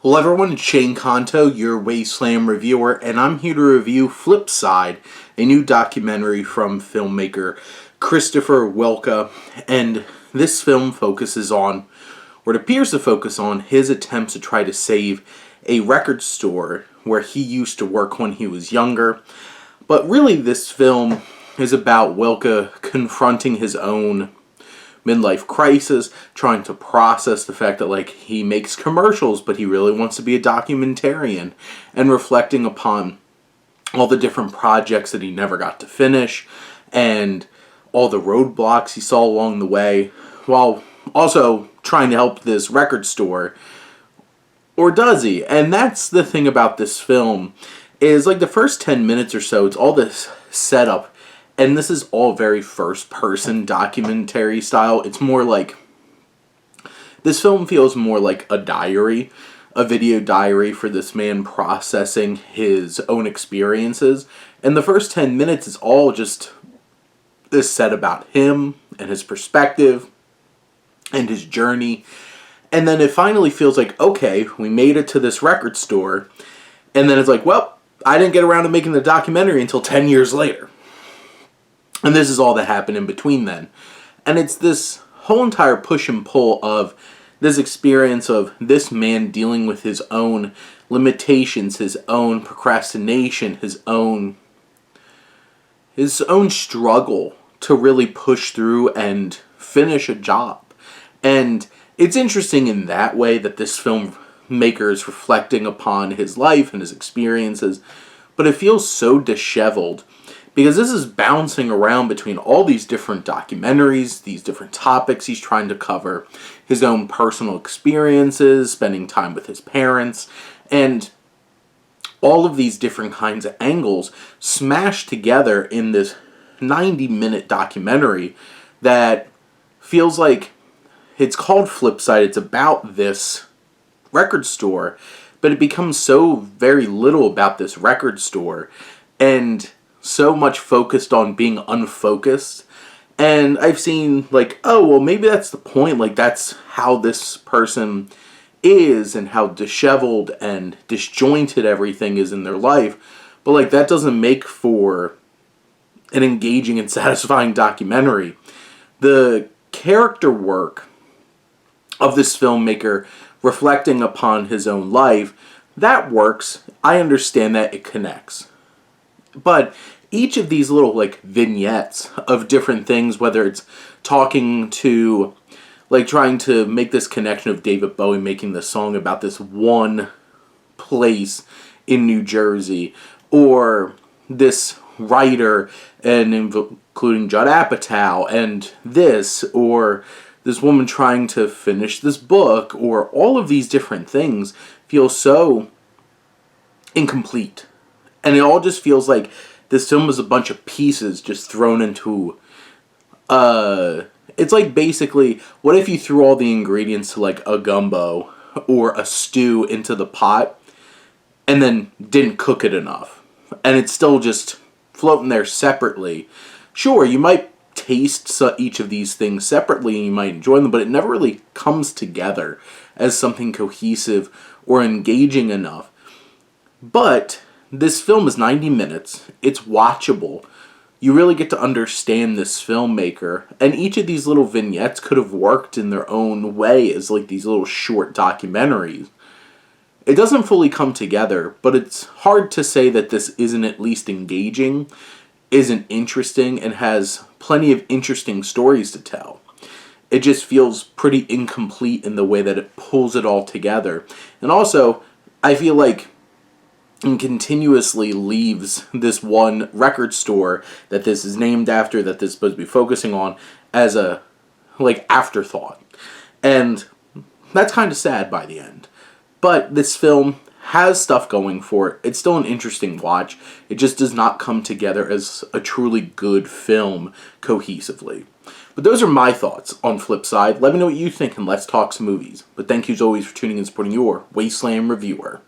Hello everyone, it's Shane Kanto, your Wasteland reviewer, and I'm here to review Flipside, a new documentary from filmmaker Christopher Welka. And this film focuses on, or it appears to focus on, his attempts to try to save a record store where he used to work when he was younger. But really this film is about Welka confronting his own midlife crisis, trying to process the fact that he makes commercials but he really wants to be a documentarian, and reflecting upon all the different projects that he never got to finish and all the roadblocks he saw along the way, while also trying to help this record store. Or does he? And that's the thing about this film, is the first 10 minutes or so, it's all this setup. And this is all very first-person documentary style. It's more like... this film feels more like a diary, a video diary for this man processing his own experiences. And the first 10 minutes is all just this set about him and his perspective and his journey. And then it finally feels like, okay, we made it to this record store. And then it's like, well, I didn't get around to making the documentary until 10 years later. And this is all that happened in between then. And it's this whole entire push and pull of this experience of this man dealing with his own limitations, his own procrastination, his own struggle to really push through and finish a job. And it's interesting in that way that this filmmaker is reflecting upon his life and his experiences, but it feels so disheveled. Because this is bouncing around between all these different documentaries, these different topics he's trying to cover, his own personal experiences, spending time with his parents, and all of these different kinds of angles smashed together in this 90-minute documentary that feels like it's called Flipside. It's about this record store, but it becomes so very little about this record store, and so much focused on being unfocused. And I've seen oh, well, maybe that's the point, that's how this person is and how disheveled and disjointed everything is in their life. But that doesn't make for an engaging and satisfying documentary. The character work of this filmmaker reflecting upon his own life, that works. I understand that it connects. But each of these little vignettes of different things, whether it's talking to trying to make this connection of David Bowie making this song about this one place in New Jersey, or this writer and including Judd Apatow, and this, or this woman trying to finish this book, or all of these different things feel so incomplete. And it all just feels like this film is a bunch of pieces just thrown into... it's basically, what if you threw all the ingredients to a gumbo or a stew into the pot and then didn't cook it enough? And it's still just floating there separately. Sure, you might taste each of these things separately and you might enjoy them, but it never really comes together as something cohesive or engaging enough. But this film is 90 minutes. It's watchable. You really get to understand this filmmaker. And each of these little vignettes could have worked in their own way as these little short documentaries. It doesn't fully come together, but it's hard to say that this isn't at least engaging, isn't interesting, and has plenty of interesting stories to tell. It just feels pretty incomplete in the way that it pulls it all together. And also, I feel and continuously leaves this one record store that this is named after, that this is supposed to be focusing on, as a afterthought. And that's kind of sad by the end. But this film has stuff going for it. It's still an interesting watch. It just does not come together as a truly good film cohesively. But those are my thoughts on Flipside. Let me know what you think and let's talk some movies. But thank you as always for tuning in and supporting your Wasteland reviewer.